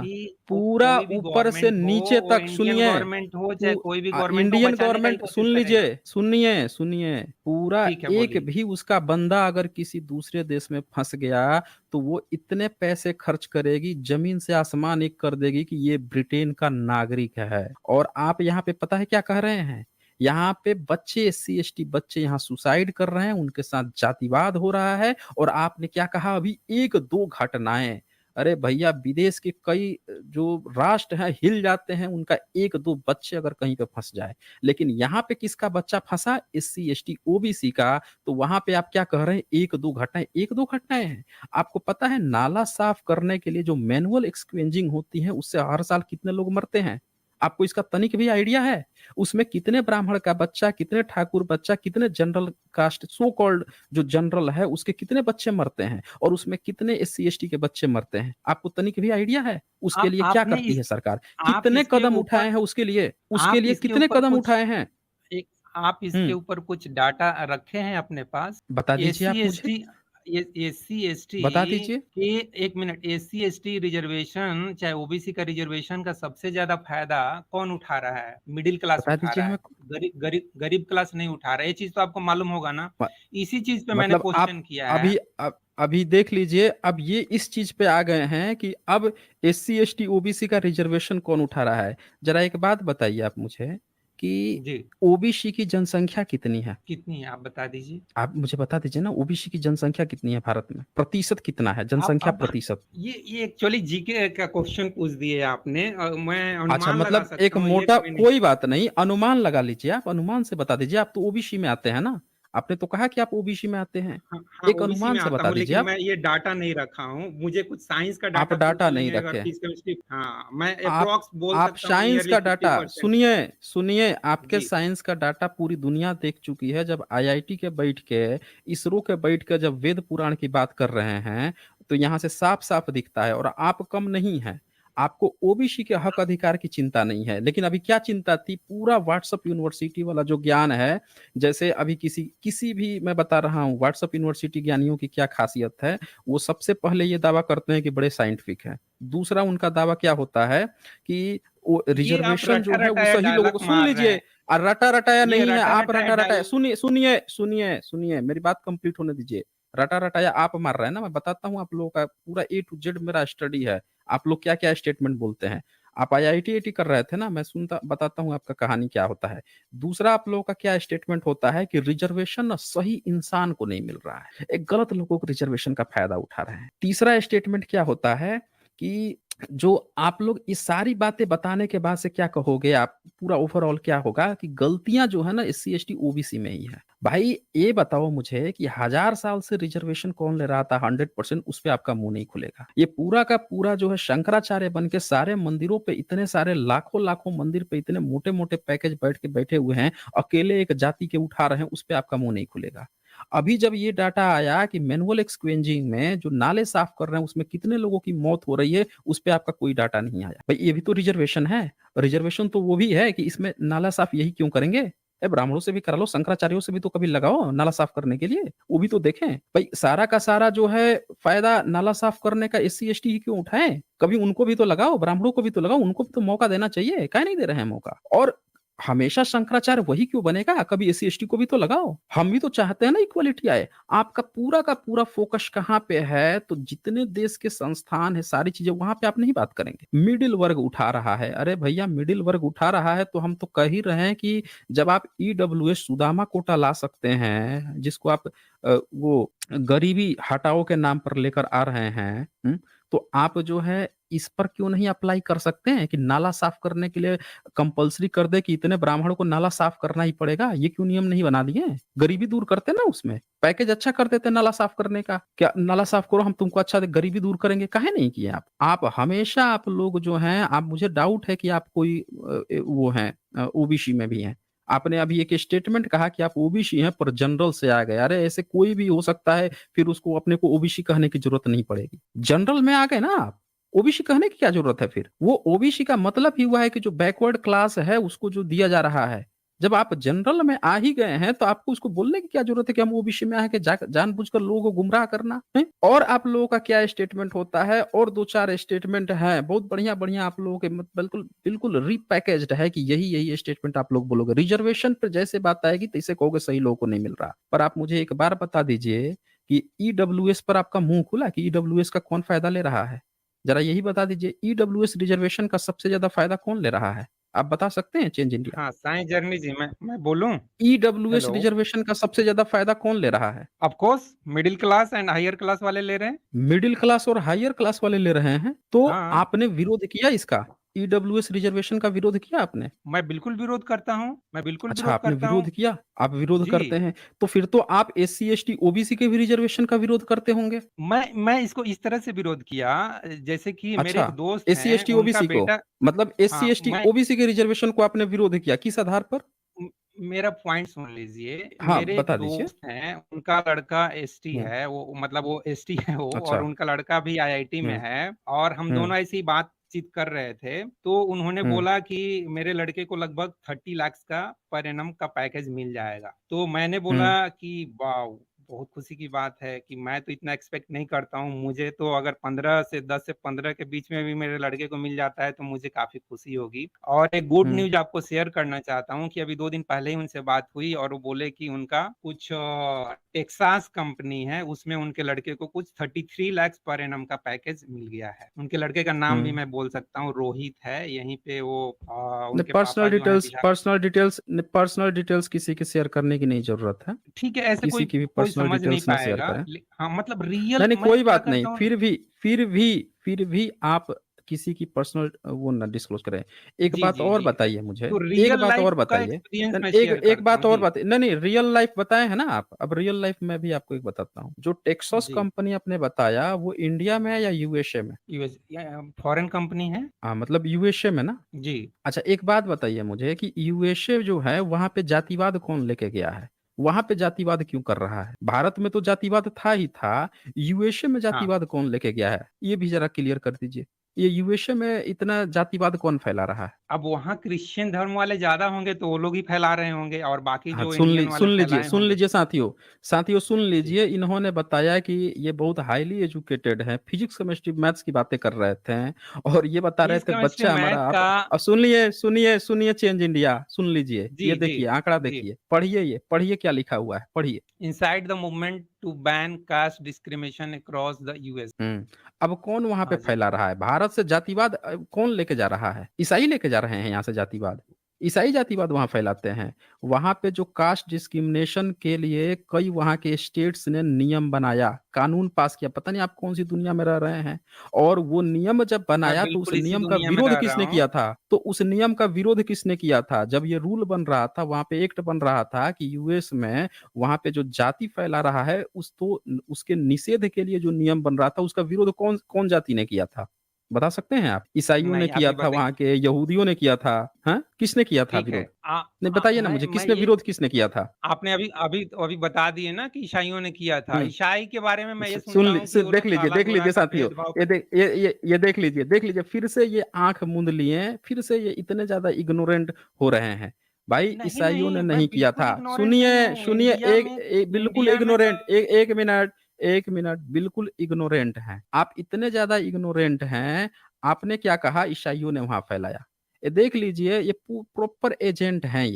पूरा कोई भी ऊपर से गवर्नमेंट हो, नीचे वो तक इंडियन सुनिए। गवर्नमेंट हो, चाहे कोई भी गवर्नमेंट हो, इंडियन बचाने का ही गवर्नमेंट सुन कोशिश करेगी। लीजिए, सुनिए सुनिए, पूरा ठीक है, एक बोलिए। भी उसका बंदा अगर किसी दूसरे देश में फंस गया, तो वो इतने पैसे खर्च करेगी, जमीन से आसमान एक कर देगी कि ये ब्रिटेन का नागरिक है। और आप यहाँ पे पता है क्या कह रहे हैं? यहाँ पे बच्चे, एससी एसटी बच्चे यहाँ सुसाइड कर रहे हैं, उनके साथ जातिवाद हो रहा है। और आपने क्या कहा अभी, एक दो घटनाएं? अरे भैया, विदेश के कई जो राष्ट्र हैं हिल जाते हैं उनका एक दो बच्चे अगर कहीं पे फंस जाए, लेकिन यहाँ पे किसका बच्चा फंसा? एससी एसटी ओबीसी का। तो वहां पे आप क्या कह रहे हैं, एक दो घटनाएं? एक दो घटनाएं हैं। आपको पता है नाला साफ करने के लिए जो मैनुअल एक्सक्वेंजिंग होती है उससे हर साल कितने लोग मरते हैं? आपको इसका तनिक भी आइडिया है? उसमें कितने ब्राह्मण का बच्चा, कितने ठाकुर बच्चा, कितने जनरल कास्ट सो कॉल्ड जो जनरल है उसके कितने बच्चे मरते हैं? और उसमें कितने एससी एसटी के बच्चे मरते हैं? आपको तनिक भी आइडिया है? उसके लिए क्या आपने करती इस है सरकार? आप कितने इसके कदम ऊपर उठाए हैं उसके लिए? उसके आप लिए इसके कितने ऊपर कदम कुछ उठाए हैं? एक आप इसके हम्म। ऊपर कुछ डाटा रखे हैं अपने पास? बता दीजिए एससी आप मुझे, एसटी एससी एसटी बता दीजिए। के एक मिनट, एससी एसटी रिजर्वेशन चाहे ओबीसी का रिजर्वेशन का सबसे ज्यादा फायदा कौन उठा रहा है? मिडिल क्लास बता उठा दीजिए रहा हमें। है। गरीब गरीब गरीब क्लास नहीं उठा रहा है। ये चीज तो आपको मालूम होगा ना। म- इसी चीज पे मैंने मतलब आप क्वेश्चन किया है। अभी अभी देख लीजिए, अब ये इस चीज पे आ गए हैं कि अब एससी एसटी ओबीसी का रिजर्वेशन कौन उठा रहा है। जरा एक बात बताइए आप मुझे कि जी। ओबीसी की जनसंख्या कितनी है? कितनी है आप बता दीजिए। आप मुझे बता दीजिए ना, ओबीसी की जनसंख्या कितनी है भारत में? प्रतिशत कितना है आप जनसंख्या अब प्रतिशत? ये एक्चुअली जीके का क्वेश्चन पूछ दिए आपने, और मैं अच्छा, अनुमान लगा मतलब एक सकता हूँ एक मोटा, मिनट। कोई बात नहीं, अनुमान लगा लीजिए, आप अनुमान से बता दीजिए। आप तो ओबीसी में आते हैं ना, आपने तो कहा कि आप ओबीसी में आते हैं। हाँ, हाँ, एक ओबीसी अनुमान में से आता बता हूँ, दीजिए लेकिन आप। मैं ये डाटा नहीं रखा हूँ। मुझे कुछ साइंस का आप डाटा पूछ डाटा नहीं लिए अगर रखे। फिजिकल केमिस्ट्री, हाँ मैं आप अप्रोक्स बोल आप सकता हूँ साइंस नियरली का फिफ्टी डाटा परसेंट सुनिए, सुनिए, आपके जी। साइंस का डाटा पूरी दुनिया देख चुकी है। जब आईआईटी के बैठ के, इसरो के बैठ के जब वेद पुराण की बात कर रहे हैं, तो यहाँ से साफ साफ दिखता है। और आप कम नहीं है, आपको ओबीसी के हक अधिकार की चिंता नहीं है, लेकिन अभी क्या चिंता थी? पूरा व्हाट्सएप यूनिवर्सिटी वाला जो ज्ञान है, जैसे अभी किसी किसी भी, मैं बता रहा हूँ व्हाट्सएप यूनिवर्सिटी ज्ञानियों की क्या खासियत है। वो सबसे पहले ये दावा करते हैं कि बड़े साइंटिफिक हैं। दूसरा उनका दावा क्या होता है कि वो ये आप रिजर्वेशन रटा जो है वो रटाया सही लोगों को, डायलॉग सुन मार रहे लीजिए। हैं। और रटा रटाया ये नहीं है, रटा आप रटाया रटा रटाया, डायलॉग। सुनिए सुनिए सुनिए सुनिए, मेरी बात कंप्लीट होने दीजिए। रटा रटाया आप मार रहे हैं ना, मैं बताता हूँ आप लोगों का पूरा ए टू जेड मेरा स्टडी है। आप लोग क्या क्या स्टेटमेंट बोलते हैं। आप आईआईटी आईटी कर रहे थे ना, मैं सुनता बताता हूँ आपका कहानी क्या होता है। दूसरा आप लोगों का क्या स्टेटमेंट होता है कि रिजर्वेशन ना सही इंसान को नहीं मिल रहा है, एक गलत लोगों को रिजर्वेशन का फायदा उठा रहे हैं। तीसरा स्टेटमेंट क्या होता है कि जो आप लोग इस सारी बातें बताने के बाद से क्या कहोगे आप, पूरा ओवरऑल क्या होगा कि गलतियां जो है ना एससी एसटी ओबीसी में ही है। भाई ये बताओ मुझे कि 1000 साल से रिजर्वेशन कौन ले रहा था 100%? उस पे आपका मुंह नहीं खुलेगा। ये पूरा का पूरा जो है शंकराचार्य बन के सारे मंदिरों पे, इतने सारे लाखों लाखों मंदिर पे इतने मोटे मोटे पैकेज बैठे हुए हैं, अकेले एक जाति के उठा रहे हैं, उस पे आपका मुंह नहीं खुलेगा। अभी जब ये डाटा आया कि मैनुअल एक्सक्वेंजिंग में जो नाले साफ कर रहे हैं उसमें कितने लोगों की मौत हो रही है, उस पे आपका कोई डाटा नहीं आया। भाई ये भी तो रिजर्वेशन है। रिजर्वेशन तो वो भी है कि इसमें नाला साफ यही क्यों करेंगे? ब्राह्मणों से भी करा लो, शंकराचार्यों से भी तो कभी लगाओ नाला साफ करने के लिए, वो भी तो देखें। भाई सारा का सारा जो है फायदा नाला साफ करने का एससी एसटी ही क्यों उठाएं? कभी उनको भी तो लगाओ, ब्राह्मणों को भी तो लगाओ, उनको भी तो मौका देना चाहिए। काहे नहीं दे रहे हैं मौका? और हमेशा शंकराचार्य वही क्यों बनेगा? कभी एससी एसटी को भी तो लगाओ। हम भी तो चाहते हैं ना इक्वालिटी आए। आपका पूरा का पूरा फोकस कहाँ पे है? तो जितने देश के संस्थान है, सारी चीजें वहां पे आप नहीं बात करेंगे। मिडिल वर्ग उठा रहा है, अरे भैया मिडिल वर्ग उठा रहा है तो हम तो कह ही रहे हैं कि जब आप ईडब्ल्यूएस सुदामा कोटा ला सकते हैं, जिसको आप वो गरीबी हटाओ के नाम पर लेकर आ रहे हैं, तो आप जो है इस पर क्यों नहीं अप्लाई कर सकते हैं कि नाला साफ करने के लिए कंपल्सरी कर दे कि इतने ब्राह्मणों को नाला साफ करना ही पड़ेगा? ये क्यों नियम नहीं बना दिए? गरीबी दूर करते ना, उसमें पैकेज अच्छा कर देते नाला साफ करने का। क्या नाला साफ करो, हम तुमको अच्छा गरीबी दूर करेंगे, काहे नहीं किए आप हमेशा आप लोग जो हैं, आप मुझे डाउट है कि आप कोई वो हैं ओबीसी में भी हैं। आपने अभी एक स्टेटमेंट कहा कि आप ओबीसी हैं पर जनरल से आ गए। अरे ऐसे कोई भी हो सकता है, फिर उसको अपने को ओबीसी कहने की जरूरत नहीं पड़ेगी। जनरल में आ गए ना आप, ओबीसी कहने की क्या जरूरत है फिर? वो ओबीसी का मतलब ही हुआ है कि जो बैकवर्ड क्लास है उसको जो दिया जा रहा है। जब आप जनरल में आ ही गए हैं तो आपको उसको बोलने की क्या जरूरत है कि हम ओबीसी में आके जानबूझकर लोगों को गुमराह करना है? और आप लोगों का क्या स्टेटमेंट होता है? और दो चार स्टेटमेंट हैं बहुत बढ़िया बढ़िया आप लोगों के, बिल्कुल बिल्कुल रीपैकेज्ड है कि यही यही स्टेटमेंट आप लोग बोलोगे। रिजर्वेशन पर जैसे बात आएगी तैसे कहोगे सही लोगों को नहीं मिल रहा। पर आप मुझे एक बार बता दीजिए कि ईडब्ल्यूएस पर आपका मुंह खुला कि ईडब्ल्यूएस का कौन फायदा ले रहा है? जरा यही बता दीजिए, ईडब्ल्यूएस रिजर्वेशन का सबसे ज्यादा फायदा कौन ले रहा है? आप बता सकते हैं चेंज इंडिया? हाँ, साईं जर्नी जी, मैं बोलूँ? EWS hello. रिजर्वेशन का सबसे ज्यादा फायदा कौन ले रहा है? Of course middle class and higher class वाले ले रहे हैं। मिडिल क्लास और हायर क्लास वाले ले रहे हैं। तो हाँ, आपने विरोध किया इसका? ईडब्ल्यूएस रिजर्वेशन का विरोध किया आपने? मैं बिल्कुल विरोध करता हूँ, मैं बिल्कुल अच्छा, विरोध आपने करता हूँ। विरोध किया। आप विरोध जी, करते हैं तो फिर तो आप एससी एसटी ओबीसी के भी रिजर्वेशन का विरोध करते होंगे। मैं इसको इस तरह से विरोध किया, जैसे कि मेरे अच्छा, एक दोस्त एससी हैं, एसटी उनका ओबीसी को, बेटा। मतलब एससी हाँ, एसटी ओबीसी के रिजर्वेशन को आपने विरोध किया किस आधार पर? म मेरा पॉइंट सुन लीजिए। हाँ, मेरे एक बता दीजिए। दोस्त हैं, उनका लड़का एसटी हम्म, है, वो मतलब वो एसटी है वो, और अच्छा। उनका लड़का भी आईआईटी में हम्म, है, और हम हम्म, दोनों ऐसी ही बातचीत कर रहे थे। तो उन्होंने हम्म, बोला कि मेरे लड़के को लगभग 30 लाख का पर एनम का पैकेज मिल जाएगा। तो मैंने बोला हम्म, कि वाओ! बहुत खुशी की बात है कि मैं तो इतना एक्सपेक्ट नहीं करता हूँ। मुझे तो अगर 15 से 10 से 15 के बीच में भी मेरे लड़के को मिल जाता है तो मुझे काफ़ी खुशी होगी। और एक गुड हम्म, न्यूज़ आपको शेयर करना चाहता हूँ कि अभी 2 दिन पहले ही उनसे बात हुई, और वो बोले कि उनका कुछ टेक्सास कंपनी है, उसमें उनके लड़के को कुछ 33 लाख पर एनम का पैकेज मिल गया है। उनके लड़के का नाम भी हम्म। मैं बोल सकता हूँ, रोहित है। यहीं पे वो ने उनके पापा जो हैं बिहार। पर्सनल डिटेल्स किसी के शेयर करने की नहीं जरूरत है। ठीक है, ऐसे कोई किसी की भी कोई पर्सनल समझ नहीं डिटेल्स ना शेयर पाएगा। करें। हाँ, मतलब नहीं रियल नहीं, मैं कोई क्या बात नहीं। करता हूँ। फिर भी आप किसी की पर्सनल वो ना डिस्क्लोज करें। एक जी, बात जी, और जी। बताइए मुझे। तो एक रियल बात लाइफ और का बताइए। एक्सपीरियंस मैं नहीं, एक शेयर एक करता बात हूँ। और जी, बताइए। नहीं नहीं, रियल लाइफ बताए हैं ना आप, अब रियल लाइफ में भी आपको एक बताता हूँ। जो टेक्सास जी। कंपनी आपने बताया वो इंडिया में है या यूएसए में? यूएस फॉरेन कंपनी है। हाँ, मतलब यूएसए में ना। जी। अच्छा, एक बात बताइए मुझे कि यूएसए जो है वहां पे जातिवाद कौन लेके गया है? वहां पे जातिवाद क्यों कर रहा है? भारत में तो जातिवाद था ही था, यूएसए में हाँ, जातिवाद कौन लेके गया है? ये भी जरा क्लियर कर दीजिए। ये यूएसए में इतना जातिवाद कौन फैला रहा है? अब वहाँ क्रिश्चियन धर्म वाले ज़्यादा होंगे तो वो लोग ही फैला रहे होंगे, और बाकी हाँ, जो इंडियन वाले फैलाए सुन होंगे। लीजिए साथियों। साथियों सुन जी। लीजिए, इन्होंने बताया कि ये बहुत हाईली एजुकेटेड हैं, फिजिक्स केमिस्ट्री मैथ्स की बातें कर रहे थे, और ये बता रहे फिजिक्स, थे केमिस्ट्री, बच्चा हमारा मैथ आप। का। अब सुनिए चेंज इंडिया सुन लीजिए, जी, ये जी, देखिए आंकड़ा जी। देखिए, पढ़िए, ये पढ़िए क्या लिखा हुआ है, पढ़िए। Inside the movement to ban caste discrimination across the US. अब कौन वहां पे हाँ जी। फैला रहा है भारत से जातिवाद? कौन लेके जा रहा है? ईसाई लेके जा रहे हैं यहाँ से जातिवाद। ईसाई जातिवाद वहां फैलाते हैं। वहां पे जो कास्ट डिस्क्रिमिनेशन के लिए कई वहां के स्टेट्स ने नियम बनाया, कानून पास किया। पता नहीं आप कौन सी दुनिया में रह रहे हैं। और वो नियम जब मैं बनाया तो उस बिल्कुल इसी नियम का दुनिया में विरोध रह रहा किसने हूँ। किया था? तो उस नियम का विरोध किसने किया था? जब ये रूल बन रहा था, वहां पे एक्ट बन रहा था कि यूएस में वहां पे जो जाति फैला रहा है उस तो उसके निषेध के लिए जो नियम बन रहा था, उसका विरोध कौन कौन जाति ने किया था? बता सकते हैं आप? ईसाइयों ने नहीं, आप किया ही था, बताइए। वहां के यहूदियों ने किया था। हाँ, किसने किया था ठीक है। विरोध? नहीं, बताइए ना मुझे, मैं किसने ये विरोध किसने किया था? आपने अभी अभी अभी बता दिए ना कि ईसाइयों ने किया था। हम्म ईसाई के बारे में मैं ये सुनता हूँ कि वो देख लोग लीजिए, काला देख गोरा लीजिए का साथियों। भेदभाव ये कर। देख ये देख लीजिए, फिर से ये आंख मूंद लिए, फिर से ये इतने ज्यादा इग्नोरेंट हो रहे हैं। भाई नहीं, ईसाइयों ने नहीं, मैं नहीं किया बिल्कुल था। इग्नोरेंट नहीं सुनिए हूँ। सुनिए, बिल्कुल इंडिया में इग्नोरेंट, एक मिनट, बिल्कुल इग्नोरेंट हैं आप, इतने ज्यादा इग्नोरेंट हैं। आपने क्या कहा? ईसाइयों ने वहां फैलाया। ये देख लीजिए, ये प्रॉपर एजेंट हैं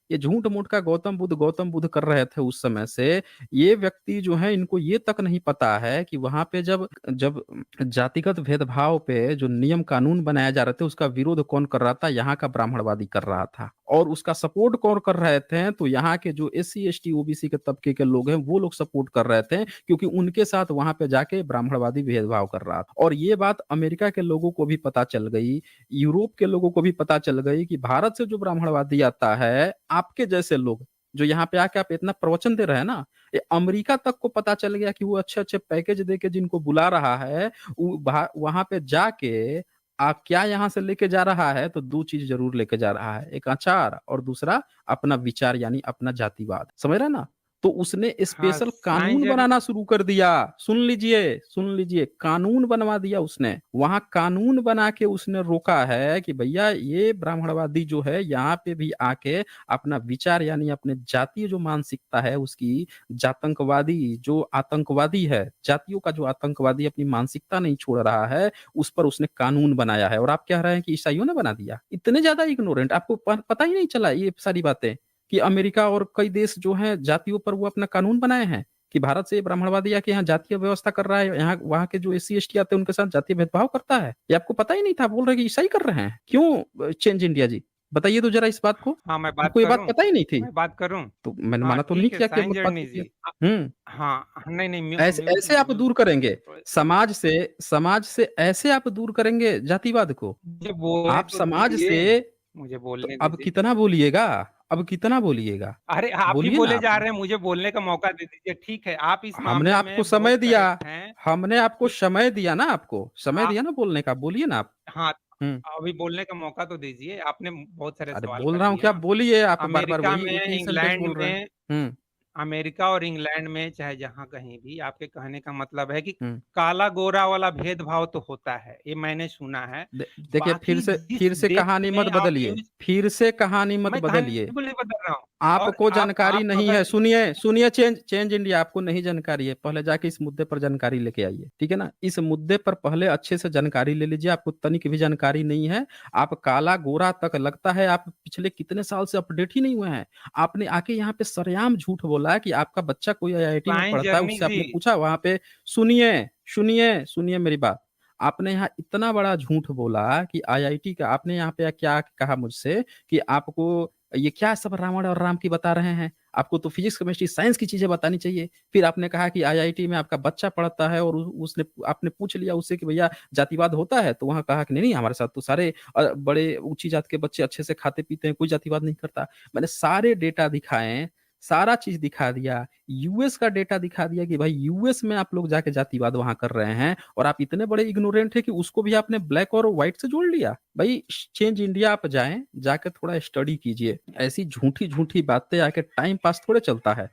ये झूठ मूठ का गौतम बुद्ध कर रहे थे उस समय से। ये व्यक्ति जो है, इनको ये तक नहीं पता है कि वहां पे जब जब जातिगत भेदभाव पे जो नियम कानून बनाए जा रहे थे, उसका विरोध कौन कर रहा था? यहाँ का ब्राह्मणवादी कर रहा था। और उसका सपोर्ट कौन कर रहे थे? तो यहाँ के जो SC ST OBC के तबके के लोग हैं, वो लोग सपोर्ट कर रहे थे, क्योंकि उनके साथ वहां पे जाके ब्राह्मणवादी भेदभाव कर रहा था। और ये बात अमेरिका के लोगों को भी पता चल गई, यूरोप के लोगों को भी पता चल गई कि भारत से जो ब्राह्मणवादी आता है, आपके जैसे लोग जो यहाँ पे आके आप इतना प्रवचन दे रहे हैं ना, ये अमेरिका तक को पता चल गया कि वो अच्छे अच्छे पैकेज देके जिनको बुला रहा है, वहां पे जाके आप क्या यहाँ से लेके जा रहा है? तो दो चीज जरूर लेके जा रहा है, एक अचार और दूसरा अपना विचार, यानी अपना जातिवाद। समझ रहे ना? तो उसने हाँ, स्पेशल साईं कानून जन बनाना शुरू कर दिया। सुन लीजिए, कानून बनवा दिया उसने। वहां कानून बना के उसने रोका है कि भैया ये ब्राह्मणवादी जो है, यहाँ पे भी आके अपना विचार, यानी अपने जातीय जो मानसिकता है उसकी, जातंकवादी जो आतंकवादी है, जातियों का जो आतंकवादी अपनी मानसिकता नहीं छोड़ रहा है, उस पर उसने कानून बनाया है। और आप कह रहे हैं कि ईसाइयों ने बना दिया? इतने ज्यादा इग्नोरेंट, आपको पता ही नहीं चला ये सारी बातें, कि अमेरिका और कई देश जो हैं जातियों पर वो अपना कानून बनाए हैं, कि भारत से ये ब्राह्मणवादी आके यहाँ जातीय व्यवस्था कर रहा है, यहाँ वहाँ के जो SC ST आते हैं उनके साथ जातीय भेदभाव करता है। ये आपको पता ही नहीं था? बोल रहे कि ईसाई कर रहे हैं। क्यों चेंज इंडिया जी? बताइए तो जरा इस बात को। हाँ, मैं बात आपको ये बात करूँ? पता ही नहीं थी? मैं बात करूँ? तो मैंने हाँ, मना तो नहीं ठीक है, किया कि अब साईं मत बात जर्नी कीजिए। जी। हम्म। हाँ, नहीं, नहीं, ऐसे म्यूट ऐसे आप म्यूट दूर करेंगे थोड़ा समाज से ऐसे आप दूर करेंगे जातिवाद को? मुझे बोलने आप तो समाज दीजिए, से, मुझे तो बोलने अब दीजिए। कितना बोलिएगा? अब कितना बोलिएगा? अरे, आप ही बोलिए ना बोले आप। जा रहे हैं, मुझे बोलने का मौका दे दीजिए। ठीक है, आप इस हमने मामले आपको में समय बहुत दिया, करेक्ट हैं हमने आपको कि समय दिया ना, आपको समय आ दिया ना बोलने का, बोलिए ना आप। हाँ, हुँ। अभी बोलने का मौका तो दीजिए। आपने बहुत सारे अरे सवाल बोल कर रहा हूँ क्या? लिया। बोलिए, आप बार-बार अमेरिका वही में, एक ही सेंटेंस इंग्लैंड बोल रहे हैं। में हुँ, अमेरिका और इंग्लैंड में, चाहे जहाँ कहीं भी, आपके कहने का मतलब है कि हुँ। काला-गोरा वाला भेदभाव तो होता है, ये मैंने सुना है। देखिए, बाकी जिस फिर से देश कहानी मत में आप बदलिए, न्यूज़ फिर से कहानी मत मैं बदलिए। कहानी को नहीं बदल रहा हूँ और आपको जानकारी आप नहीं अगर है, सुनिए सुनिए, चेंज चेंज इंडिया आपको नहीं जानकारी है, पहले जाके इस मुद्दे पर जानकारी लेके आइए, ठीक है ना? इस मुद्दे पर पहले अच्छे से जानकारी ले लीजिए, आपको तनिक भी जानकारी नहीं है। आप काला गोरा तक लगता है आप पिछले कितने साल से अपडेट ही नहीं हुए हैं। आपने आके यहाँ पे सरेआम झूठ बोला है कि आपका बच्चा कोई IIT में साइंस पढ़ता है, जर्नी उससे जी, आपने पूछा वहां पे। सुनिए मेरी बात। आपने यहाँ इतना बड़ा झूठ बोला कि IIT का, आपने यहाँ पे क्या कहा मुझसे कि आपको ये क्या सब रावण और राम की बता रहे हैं? आपको तो फिजिक्स, केमिस्ट्री, साइंस की चीज़ें बतानी चाहिए। फिर आपने कहा कि IIT में आपका बच्चा पढ़ता है और उ उसने आपने पूछ लिया उससे कि भैया जातिवाद होता है? तो वहाँ कहा कि नहीं, नहीं हमारे साथ तो सारे बड़े ऊँची जात के बच्चे अच्छे से खाते-पीते हैं, कोई जातिवाद नहीं करता। मैंने सारे डेटा दिखाएँ, सारा चीज़ दिखा दिया। यूएस का डेटा दिखा दिया कि भाई यूएस में आप लोग जाके जातिवाद वहाँ कर रहे हैं, और आप इतने बड़े इग्नोरेंट हैं कि उसको भी आपने ब्लैक और व्हाइट से जोड़ लिया। भाई चेंज इंडिया आप जाएँ, जाके थोड़ा स्टडी कीजिए। ऐसी झूठी-झूठी बातें आके टाइम पास थोड़े चलता है।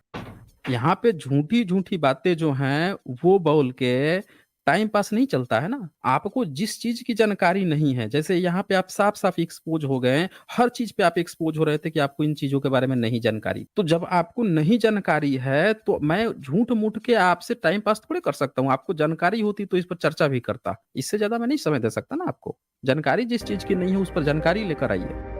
यहाँ पे झूठी-झूठी बातें जो हैं, वो बोल के टाइम पास नहीं चलता है ना। आपको जिस चीज़ की जानकारी नहीं है, जैसे यहाँ पे आप साफ-साफ एक्सपोज़ हो गए हैं, हर चीज़ पे आप एक्सपोज़ हो रहे थे कि आपको इन चीज़ों के बारे में नहीं जानकारी। तो जब आपको नहीं जानकारी है, तो मैं झूठ-मूठ के आपसे टाइम पास थोड़ी कर सकता हूँ। आपको जानकारी होती तो इस पर चर्चा भी करता। इससे ज़्यादा मैं नहीं समय दे सकता ना आपको। जानकारी जिस चीज़ की नहीं है, उस पर जानकारी लेकर आइए।